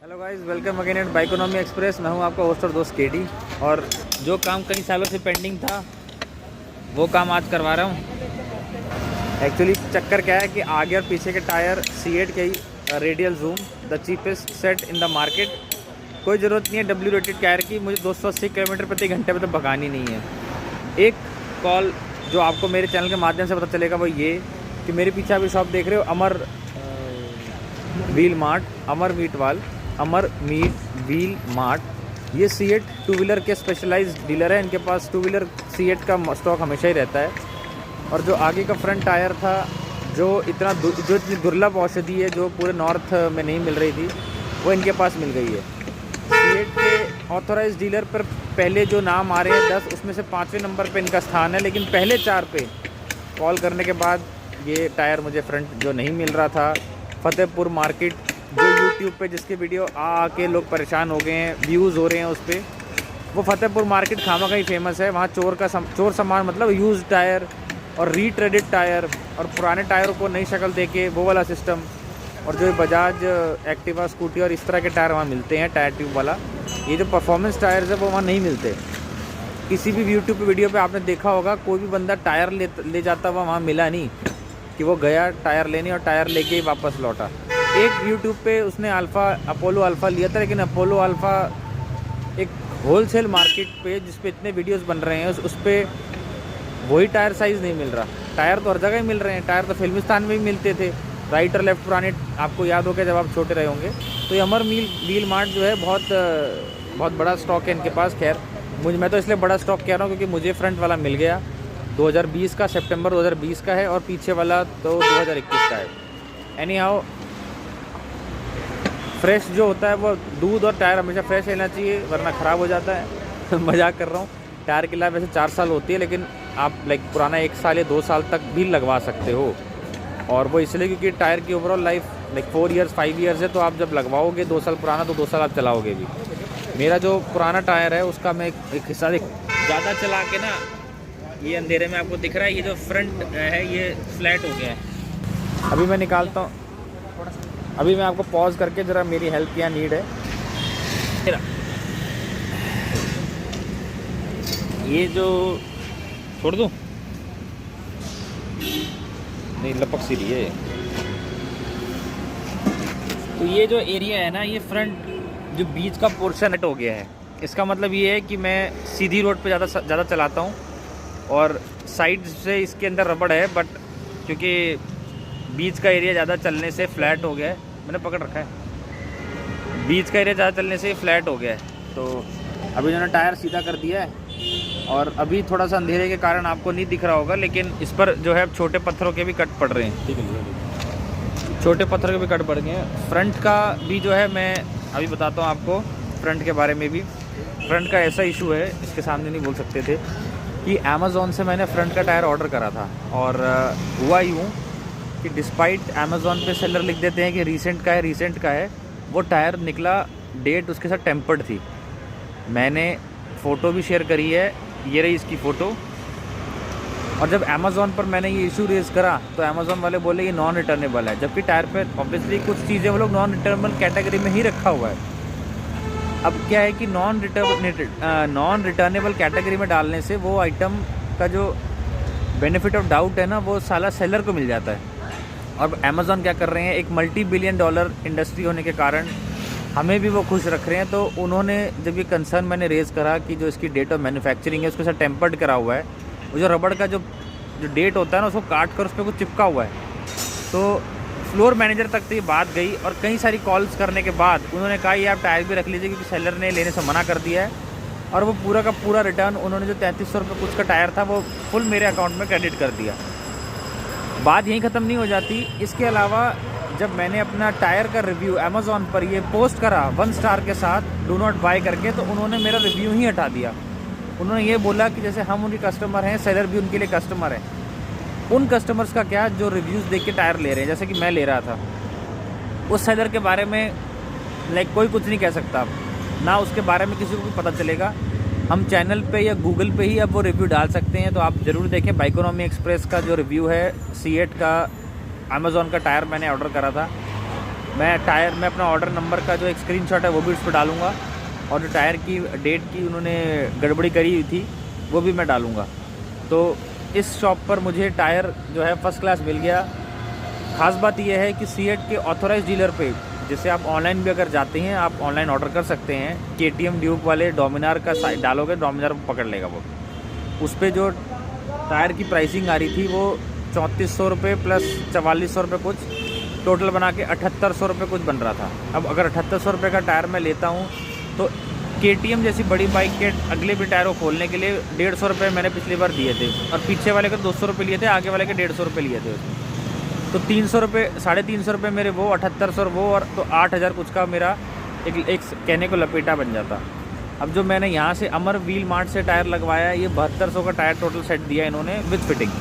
Hello guys, welcome again at Bikonomy Express. मैं हूं आपका होस्ट और दोस्त केडी। और जो काम कई सालों से पेंडिंग था वो काम आज करवा रहा हूं। एक्चुअली चक्कर क्या है कि आगे और पीछे के टायर C8 के ही radial Zoom, the cheapest set in the market. कोई ज़रूरत नहीं है डब्ल्यू रेटेड टायर की, मुझे 280 किलोमीटर प्रति घंटे में तो भगानी नहीं है। एक कॉल जो आपको मेरे चैनल के माध्यम से पता चलेगा वो ये कि मेरे पीछे अभी शॉप देख रहे हो, अमर व्हील मार्ट, अमर मीट व्हील मार्ट। ये C8 टू व्हीलर के स्पेशलाइज्ड डीलर है। इनके पास टू व्हीलर C8 का स्टॉक हमेशा ही रहता है। और जो आगे का फ्रंट टायर था, जो इतनी दुर्लभ औषधि है जो पूरे नॉर्थ में नहीं मिल रही थी, वो इनके पास मिल गई है। C8 के ऑथोराइज डीलर पर पहले जो नाम आ रहे हैं 10, उसमें से 5वें नंबर पे इनका स्थान है। लेकिन पहले 4 पे कॉल करने के बाद ये टायर मुझे फ्रंट जो नहीं मिल रहा था, फतेहपुर मार्केट, जो यूट्यूब पे जिसके वीडियो आके लोग परेशान हो गए हैं, व्यूज़ हो रहे हैं उस पर, वो फतेहपुर मार्केट खामा ही फेमस है। वहाँ चोर सामान मतलब यूज़ टायर और रीट्रेडेड टायर और पुराने टायरों को नई शक्ल देके वो वाला सिस्टम, और जो बजाज एक्टिवा, स्कूटी और इस तरह के टायर वहाँ मिलते हैं, टायर ट्यूब वाला। ये जो परफॉर्मेंस टायर्स है वो वहाँ नहीं मिलते। किसी भी यूट्यूब पे वीडियो पे आपने देखा होगा, कोई भी बंदा टायर ले जाता हुआ वहाँ मिला नहीं कि वो गया टायर लेने और टायर लेके ही वापस लौटा। एक यूट्यूब पे उसने अपोलो अल्फ़ा लिया था, लेकिन अपोलो अल्फ़ा एक होलसेल मार्केट पे जिस पे इतने वीडियोस बन रहे हैं उस पर वही टायर साइज़ नहीं मिल रहा। टायर तो हर जगह ही मिल रहे हैं, टायर तो फिल्मिस्तान में भी मिलते थे, राइट और लेफ्ट पुराने, आपको याद होगा जब आप छोटे रहे होंगे। तो ये अमर व्हील मार्ट जो है बहुत बड़ा स्टॉक है इनके पास। खैर मैं तो इसलिए बड़ा स्टॉक कह रहा हूँ क्योंकि मुझे फ्रंट वाला मिल गया 2020 का, सितंबर 2020 का है, और पीछे वाला तो 2021 का है। एनी हाउ, फ्रेश जो होता है वो दूध और टायर हमेशा फ्रेश रहना चाहिए, वरना ख़राब हो जाता है। मजाक कर रहा हूँ। टायर की लाइफ वैसे 4 साल होती है, लेकिन आप पुराना 1 साल या 2 साल तक भी लगवा सकते हो। और वो इसलिए क्योंकि टायर की ओवरऑल लाइफ 4 ईयर्स 5 ईयर्स है, तो आप जब लगवाओगे 2 साल पुराना तो 2 साल आप चलाओगे भी। मेरा जो पुराना टायर है उसका मैं एक हिस्सा ज़्यादा चला के ना, ये अंधेरे में आपको दिख रहा है, ये जो फ्रंट है ये फ्लैट हो गया है। अभी मैं निकालता हूँ, अभी मैं आपको पॉज करके ज़रा मेरी हेल्प क्या नीड है। ये जो छोड़ दूँ, नहीं लपक सी रही है। तो ये जो एरिया है ना, ये फ्रंट जो बीच का पोर्शन हट हो गया है। इसका मतलब ये है कि मैं सीधी रोड पे ज़्यादा चलाता हूँ और साइड से इसके अंदर रबड़ है, बट क्योंकि बीच का एरिया ज़्यादा चलने से फ्लैट हो गया है। मैंने पकड़ रखा है, बीच का एरिया ज़्यादा चलने से फ्लैट हो गया है। तो अभी मैंने टायर सीधा कर दिया है, और अभी थोड़ा सा अंधेरे के कारण आपको नहीं दिख रहा होगा, लेकिन इस पर जो है छोटे पत्थरों के भी कट पड़ रहे हैं। ठीक है, छोटे पत्थरों के भी कट पड़ गए हैं। फ्रंट का भी जो है, मैं अभी बताता हूँ आपको फ्रंट के बारे में भी। फ्रंट का ऐसा इशू है, इसके सामने नहीं बोल सकते थे, कि अमेज़ॉन से मैंने फ्रंट का टायर ऑर्डर करा था, और हुआ यूँ कि डिस्पाइट अमेज़ॉन पे सेलर लिख देते हैं कि रीसेंट का है, वो टायर निकला, डेट उसके साथ टेम्पर्ड थी। मैंने फ़ोटो भी शेयर करी है, ये रही इसकी फ़ोटो। और जब अमेज़ॉन पर मैंने ये इशू रेज़ करा तो अमेज़ॉन वाले बोले ये नॉन रिटर्नेबल है, जबकि टायर पे ऑब्वियसली कुछ चीज़ें वो लोग नॉन रिटर्नेबल कैटेगरी में ही रखा हुआ है। अब क्या है कि नॉन रिटर्नेबल कैटेगरी में डालने से वो आइटम का जो बेनिफिट ऑफ डाउट है ना, वो साला सेलर को मिल जाता है। और अमेज़ॉन क्या कर रहे हैं, एक $multi-billion इंडस्ट्री होने के कारण हमें भी वो खुश रख रहे हैं। तो उन्होंने जब ये कंसर्न मैंने रेज़ करा कि जो इसकी डेट ऑफ मैन्युफैक्चरिंग है उसके साथ टेम्पर्ड करा हुआ है, वो जो रबड़ का जो डेट होता है ना, उसको काट कर उस पर कुछ चिपका हुआ है। तो फ्लोर मैनेजर तक तो ये बात गई, और कई सारी कॉल्स करने के बाद उन्होंने कहा ये आप टायर भी रख लीजिए, क्योंकि सेलर ने लेने से मना कर दिया है। और वो पूरा का पूरा रिटर्न उन्होंने जो 3300 रुपये कुछ का टायर था वो फुल मेरे अकाउंट में क्रेडिट कर दिया। बात यहीं ख़त्म नहीं हो जाती। इसके अलावा जब मैंने अपना टायर का रिव्यू अमेज़ॉन पर ये पोस्ट करा 1 स्टार के साथ, डू नॉट बाय करके, तो उन्होंने मेरा रिव्यू ही हटा दिया। उन्होंने ये बोला कि जैसे हम उनके कस्टमर हैं, सेलर भी उनके लिए कस्टमर है। उन कस्टमर्स का क्या जो रिव्यूज़ देख के टायर ले रहे हैं, जैसे कि मैं ले रहा था, उस सेलर के बारे में कोई कुछ नहीं कह सकता ना, उसके बारे में किसी को भी पता चलेगा। हम चैनल पे या गूगल पे ही अब वो रिव्यू डाल सकते हैं। तो आप ज़रूर देखें, बाइकोनॉमी एक्सप्रेस का जो रिव्यू है C8 का, अमेज़ॉन का टायर मैंने ऑर्डर करा था, मैं अपना ऑर्डर नंबर का जो एक स्क्रीनशॉट है वो भी उस पर डालूँगा, और जो टायर की डेट की उन्होंने गड़बड़ी करी हुई थी वो भी मैं डालूँगा। तो इस शॉप पर मुझे टायर जो है फर्स्ट क्लास मिल गया। ख़ास बात यह है कि सीएट के ऑथोराइज डीलर पे, जैसे आप ऑनलाइन भी अगर जाते हैं आप ऑनलाइन ऑर्डर कर सकते हैं, KTM ड्यूक वाले डोमिनार का साइट डालोगे, डोमिनार पकड़ लेगा वो। उस पर जो टायर की प्राइसिंग आ रही थी वो 3400 रुपये प्लस 4400 रुपये कुछ, टोटल बना के 7800 रुपये कुछ बन रहा था। अब अगर 7800 रुपये का टायर मैं लेता हूँ तो KTM जैसी बड़ी बाइक के अगले भी टायर को खोलने के लिए 150 रुपये मैंने पिछली बार दिए थे, और पीछे वाले के 200 रुपये लिए थे, आगे वाले के 150 रुपये लिए थे उसमें। तो 300 रुपये, 350 रुपये मेरे वो, 7800 वो, और तो 8000 कुछ का मेरा एक कहने को लपेटा बन जाता। अब जो मैंने यहाँ से अमर व्हील मार्ट से टायर लगवाया है, ये 7200 का टायर टोटल सेट दिया इन्होंने विद फिटिंग।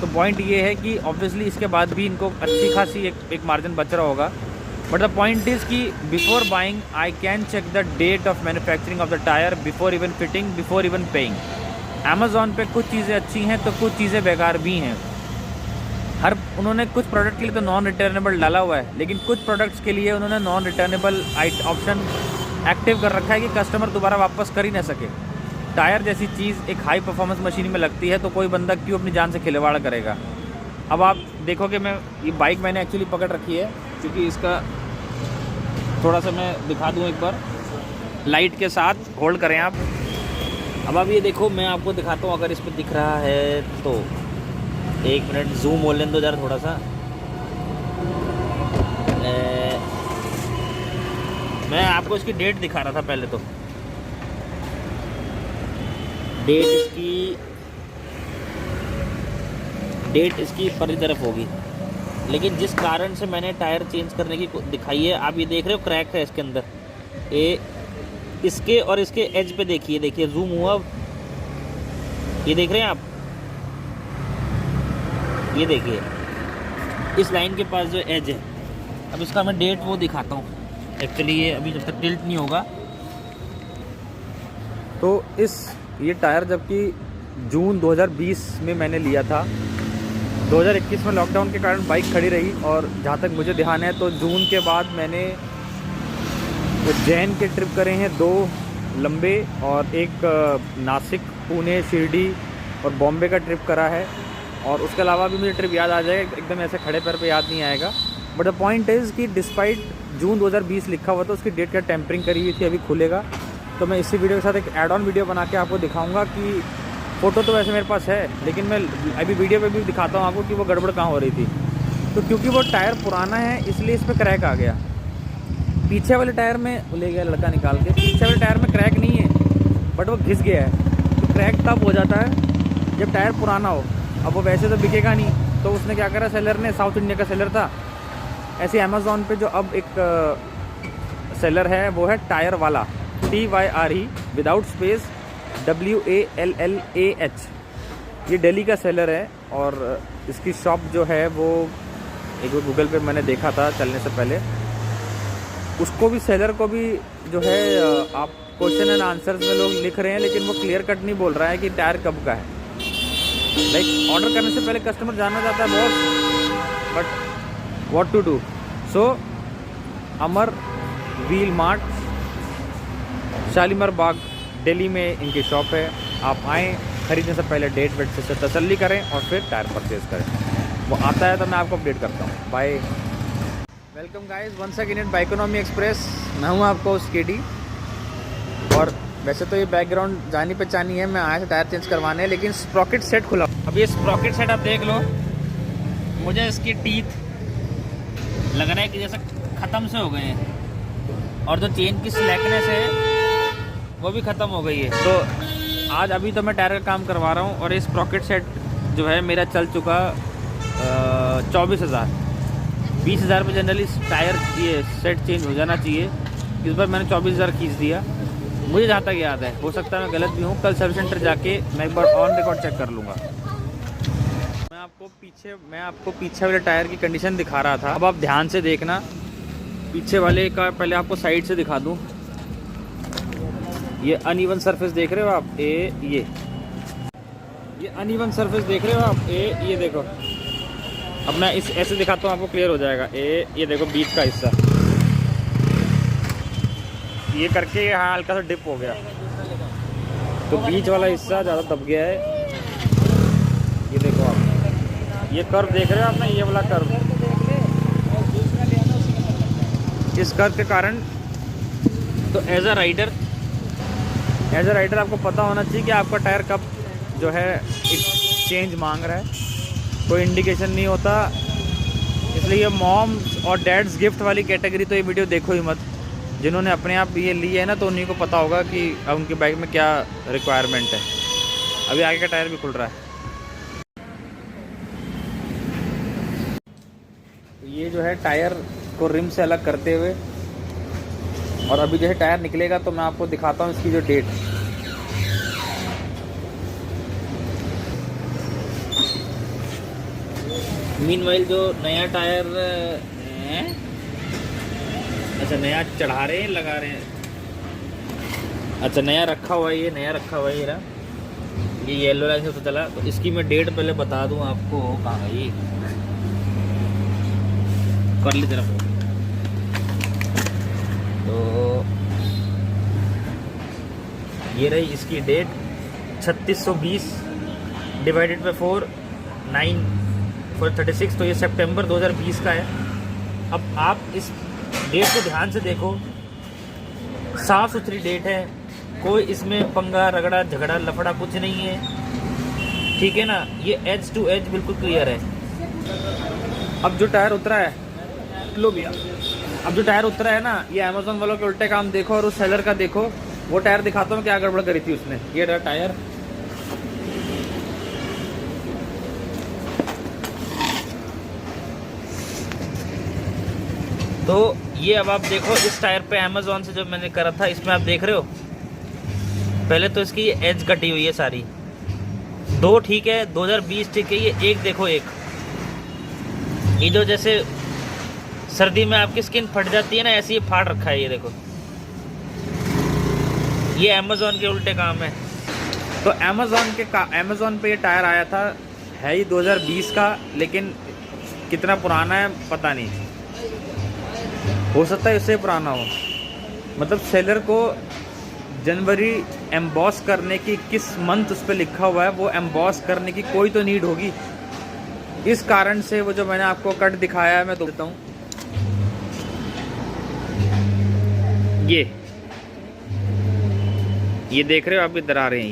तो पॉइंट ये है कि ऑब्वियसली इसके बाद भी इनको अच्छी खासी एक मार्जिन बच रहा होगा, बट द पॉइंट इज़ कि before buying I can check the date of manufacturing of the tyre before even fitting, before even paying. Amazon पे कुछ चीज़ें अच्छी हैं तो कुछ चीज़ें बेकार भी हैं। उन्होंने कुछ प्रोडक्ट के लिए तो नॉन रिटर्नेबल डाला हुआ है, लेकिन कुछ प्रोडक्ट्स के लिए उन्होंने नॉन रिटर्नेबल ऑप्शन एक्टिव कर रखा है कि कस्टमर दोबारा वापस कर ही ना सके। टायर जैसी चीज़ एक हाई परफॉर्मेंस मशीन में लगती है तो कोई बंदा क्यों अपनी जान से खिलवाड़ करेगा। अब आप देखोगे, मैं ये बाइक मैंने एक्चुअली पकड़ रखी है क्योंकि इसका थोड़ा सा मैं दिखा दूँ एक बार, लाइट के साथ होल्ड करें आप। अब आप ये देखो, मैं आपको दिखाता हूँ, अगर इस पर दिख रहा है तो एक मिनट जूम हो लेने दो ज़रा थोड़ा सा। मैं आपको इसकी डेट दिखा रहा था पहले, तो डेट इसकी परी तरफ होगी, लेकिन जिस कारण से मैंने टायर चेंज करने की दिखाई है, आप ये देख रहे हो क्रैक है इसके अंदर, ये इसके और इसके एज पे देखिए जूम हुआ, ये देख रहे हैं आप, ये देखिए इस लाइन के पास जो एज है। अब इसका मैं डेट वो दिखाता हूँ, एक्चुअली ये अभी जब तक टिल्ट नहीं होगा तो ये टायर जबकि जून 2020 में मैंने लिया था, 2021 में लॉकडाउन के कारण बाइक खड़ी रही, और जहाँ तक मुझे ध्यान है तो जून के बाद मैंने उज्जैन के ट्रिप करे हैं 2 लंबे, और एक नासिक, पुणे, शिरडी और बॉम्बे का ट्रिप करा है, और उसके अलावा भी मुझे ट्रिप याद आ जाएगा, एकदम ऐसे खड़े पैर पे याद नहीं आएगा। बट द पॉइंट इज़ कि डिस्पाइट जून 2020 लिखा हुआ था, उसकी डेट का टेम्परिंग करी हुई थी, अभी खुलेगा। तो मैं इसी वीडियो के साथ एक ऐड ऑन वीडियो बना के आपको दिखाऊंगा कि फ़ोटो तो वैसे मेरे पास है, लेकिन मैं अभी वीडियो पे भी दिखाता हूँ आपको कि वो गड़बड़ कहाँ हो रही थी। तो क्योंकि वो टायर पुराना है इसलिए इस पर क्रैक आ गया। पीछे वाले टायर में ले गया लड़का निकाल के, पीछे वाले टायर में क्रैक नहीं है बट वो घिस गया है। तो क्रैक तब हो जाता है जब टायर पुराना हो। अब वो वैसे तो बिकेगा नहीं, तो उसने क्या करा, सेलर ने, साउथ इंडिया का सेलर था, ऐसे अमेज़ॉन पे जो अब एक सेलर है वो है टायर वाला, TYRE विदाउट स्पेस WALLAH। ये दिल्ली का सेलर है, और इसकी शॉप जो है वो एक गूगल पे मैंने देखा था चलने से पहले। उसको भी, सेलर को भी जो है, आप क्वेश्चन एंड आंसर्स में लोग लिख रहे हैं, लेकिन वो क्लियर कट नहीं बोल रहा है कि टायर कब का है। लाइक ऑर्डर करने से पहले कस्टमर जानना चाहता है boss, but what to do. So Amar Wheel Mart, Shalimar Bagh, Delhi में इनकी शॉप है। आप आएँ, खरीदने से पहले डेट वेट से तसल्ली करें और फिर टायर परचेज़ करें। वो आता है तो मैं आपको अपडेट करता हूँ। Bye, welcome guys once again in Bikonomy Express. मैं हूँ आपको केडी, और वैसे तो ये बैकग्राउंड जानी पहचानी है, मैं आया था टायर चेंज करवाने, लेकिन स्प्रॉकेट सेट खुला। अब ये स्प्रॉकेट सेट आप देख लो, मुझे इसके टीथ लग रहा है कि जैसे ख़त्म से हो गए हैं, और जो चेन की स्लैकनेस है वो भी ख़त्म हो गई है। तो आज अभी तो मैं टायर का काम करवा रहा हूँ, और ये स्प्रॉकेट सेट जो है मेरा चल चुका 24,000। 20,000 पे जनरली टायर ये सेट चेंज हो जाना चाहिए, इस बार मैंने 24,000 खींच दिया। मुझे जहाँ तक याद है, हो सकता है मैं गलत भी हूँ, कल सर्विस सेंटर जाके मैं एक बार ऑन रिकॉर्ड चेक कर लूँगा। मैं आपको पीछे वाले टायर की कंडीशन दिखा रहा था। अब आप ध्यान से देखना, पीछे वाले का पहले आपको साइड से दिखा दूँ। ये अनइवन सरफेस देख रहे हो आप, ये अनइवन सरफेस देख रहे हो आप, ये देखो, अब मैं इस ऐसे दिखाता हूँ, आपको क्लियर हो जाएगा। ये देखो बीच का हिस्सा, ये करके यहाँ हल्का सा डिप हो गया, तो बीच वाला हिस्सा ज़्यादा दब गया है। ये देखो आप, ये कर्व देख रहे हो आपने, ये वाला कर्व, इस कर्व के कारण तो एज अ राइडर आपको पता होना चाहिए कि आपका टायर कब जो है चेंज मांग रहा है। कोई इंडिकेशन नहीं होता, इसलिए मॉम्स और डैड्स गिफ्ट वाली कैटेगरी तो ये वीडियो देखो ही मत। जिन्होंने अपने आप ये लिए है ना, तो उन्हीं को पता होगा कि अब उनकी बाइक में क्या रिक्वायरमेंट है। अभी आगे का टायर भी खुल रहा है। ये जो है टायर को रिम से अलग करते हुए, और अभी जो है टायर निकलेगा तो मैं आपको दिखाता हूँ इसकी जो डेट। मीनवाइल जो नया टायर है, अच्छा नया चढ़ा रहे हैं, लगा रहे हैं, अच्छा नया रखा हुआ है, ये नया रखा हुआ है ये रहा, ये येलो लाइन से पता चला। तो इसकी मैं डेट पहले बता दूं आपको, कहाँ गई कर ली तरफ। तो ये रही इसकी डेट 3620 डिवाइडेड बाई 4 9/36, तो ये सितंबर 2020 का है। अब आप इस डेट को ध्यान से देखो, साफ सुथरी डेट है, कोई इसमें पंगा रगड़ा झगड़ा लफड़ा कुछ नहीं है, ठीक है ना। ये एज टू एज बिल्कुल क्लियर है। अब जो टायर उतरा है, लो भैया, अब जो टायर उतरा है ना, ये अमेज़न वालों के उल्टे काम देखो और उस सेलर का देखो। वो टायर दिखाता हूँ क्या गड़बड़ करी थी उसने। ये रहा टायर, तो ये अब आप देखो इस टायर पे अमेज़न से जो मैंने करा था, इसमें आप देख रहे हो पहले तो इसकी एज कटी हुई है सारी, दो ठीक है, 2020 ठीक है, ये एक देखो, एक ये जो जैसे सर्दी में आपकी स्किन फट जाती है ना, ऐसे ही फाड़ रखा है, ये देखो, ये अमेज़न के उल्टे काम है। तो अमेज़न पे ये टायर आया था, है ही 2020 का, लेकिन कितना पुराना है पता नहीं, हो सकता है इससे पुराना हो। मतलब सेलर को जनवरी एम्बॉस करने की, किस मंथ उस पर लिखा हुआ है, वो एम्बॉस करने की कोई तो नीड होगी। इस कारण से वो जो मैंने आपको कट दिखाया है, मैं देता हूँ, ये देख रहे हो आप, इधर आ रहे हैं,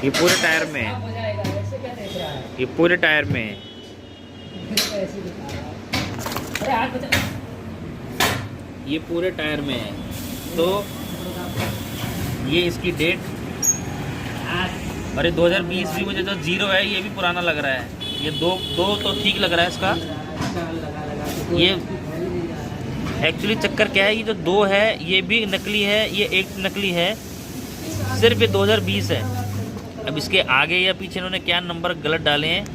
ये पूरे टायर में है, ये पूरे टायर में है। ये पूरे टायर में है। तो ये इसकी डेट, अरे 2020 भी मुझे जो 0 है ये भी पुराना लग रहा है। ये दो तो ठीक लग रहा है इसका। ये एक्चुअली चक्कर क्या है, ये जो 2 है ये भी नकली है, ये एक नकली है, सिर्फ ये 2020 है। अब इसके आगे या पीछे इन्होंने क्या नंबर गलत डाले हैं,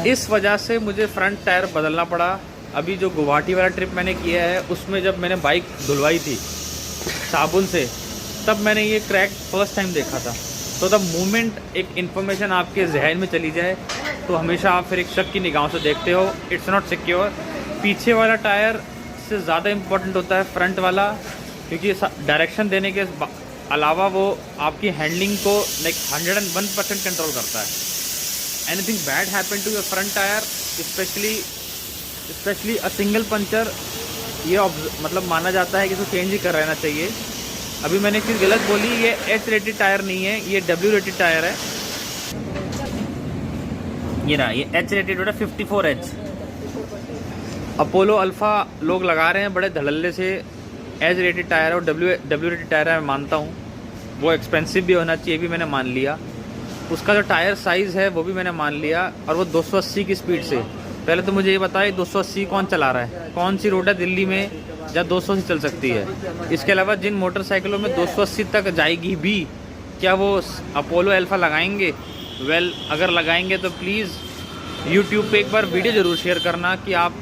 इस वजह से मुझे फ्रंट टायर बदलना पड़ा। अभी जो गुवाहाटी वाला ट्रिप मैंने किया है, उसमें जब मैंने बाइक धुलवाई थी साबुन से, तब मैंने ये क्रैक फर्स्ट टाइम देखा था। तो तब मोमेंट एक इन्फॉर्मेशन आपके जहन में चली जाए तो हमेशा आप फिर एक शक की निगाहों से देखते हो, इट्स नॉट सिक्योर। पीछे वाला टायर से ज़्यादा इम्पोर्टेंट होता है फ्रंट वाला, क्योंकि डायरेक्शन देने के अलावा वो आपकी हैंडलिंग को लाइक 101% कंट्रोल करता है। Anything bad happen to your front tyre, specially a single puncture, ये मतलब माना जाता है कि इसको चेंज ही कर रहना चाहिए। अभी मैंने एक चीज़ गलत बोली, ये H रेटेड टायर नहीं है, ये W रेटेड टायर है। ये ना, ये H रेटेड बेटा 54H। अपोलो अल्फ़ा लोग लगा रहे हैं बड़े धड़ल्ले से, H रेटेड टायर है और W रेटेड टायर है। मैं मानता हूँ वो एक्सपेंसिव भी होना चाहिए, भी मैंने मान लिया। उसका जो टायर साइज़ है वो भी मैंने मान लिया, और वो 280 की स्पीड से। पहले तो मुझे ये बताइए 280 कौन चला रहा है, कौन सी रोड है दिल्ली में जहाँ 200 से चल सकती है। इसके अलावा जिन मोटरसाइकिलों में 280 तक जाएगी भी, क्या वो अपोलो अल्फ़ा लगाएंगे? वेल, अगर लगाएंगे तो प्लीज़ यूट्यूब पे एक बार वीडियो ज़रूर शेयर करना कि आप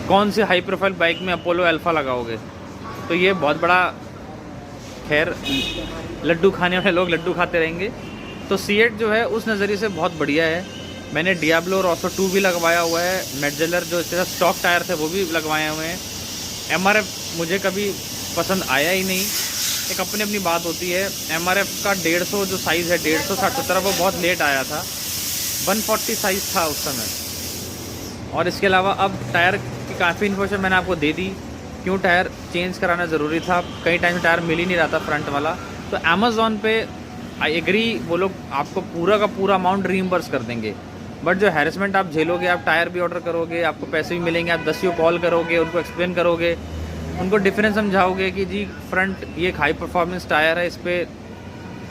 कौन सी हाई प्रोफाइल बाइक में अपोलो अल्फ़ा लगाओगे। तो ये बहुत बड़ा, खैर लड्डू खाने वाले लोग लड्डू खाते रहेंगे। तो सीएट जो है उस नज़रिए से बहुत बढ़िया है। मैंने डियाब्लो रॉसो 2 भी लगवाया हुआ है, मेडजेलर जो इसके साथ स्टॉक टायर थे वो भी लगवाए हुए हैं। MRF मुझे कभी पसंद आया ही नहीं, एक अपनी अपनी बात होती है। MRF का 150 जो साइज़ है 150 60 वो बहुत लेट आया था, 140 साइज़ था उस समय। और इसके अलावा अब टायर की काफ़ी इन्फॉर्मेशन मैंने आपको दे दी, क्यों टायर चेंज कराना ज़रूरी था, कई टाइम टायर मिल ही नहीं रहा था फ्रंट वाला। तो अमेज़ॉन पे आई एग्री, वो लोग आपको पूरा का पूरा अमाउंट रीइंबर्स कर देंगे, बट जो हैरेसमेंट आप झेलोगे, आप टायर भी ऑर्डर करोगे, आपको पैसे भी मिलेंगे, आप 10 कॉल करोगे, उनको एक्सप्लेन करोगे, उनको डिफरेंस समझाओगे कि जी फ्रंट ये एक हाई परफॉर्मेंस टायर है, इस पर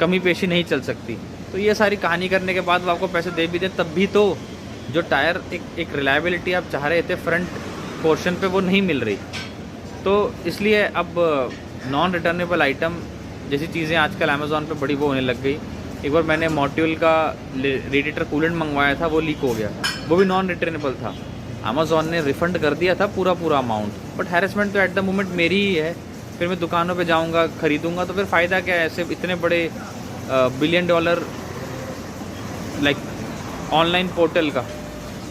कमी पेशी नहीं चल सकती। तो ये सारी कहानी करने के बाद वो आपको पैसे दे भी दें, तब भी तो जो टायर एक रिलायबिलिटी आप चाह रहे थे फ्रंट पोर्शन पे वो नहीं मिल रही। तो इसलिए अब नॉन रिटर्नेबल आइटम जैसी चीज़ें आजकल अमेज़ॉन पे बड़ी वो होने लग गई। एक बार मैंने मॉड्यूल का रेडिएटर कूलेंट मंगवाया था, वो लीक हो गया, वो भी नॉन रिटर्नेबल था। अमेज़ॉन ने रिफ़ंड कर दिया था पूरा अमाउंट, बट हैरेसमेंट तो एट द मोमेंट मेरी ही है। फिर मैं दुकानों पे जाऊंगा, ख़रीदूंगा, तो फिर फ़ायदा क्या है ऐसे इतने बड़े $1 बिलियन लाइक ऑनलाइन पोर्टल का।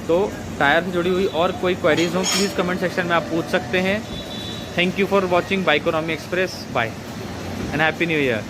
तो टायर से जुड़ी हुई और कोई क्वेरीज हो प्लीज़ कमेंट सेक्शन में आप पूछ सकते हैं। Thank you for watching Bikonomy Express, bye and happy New year.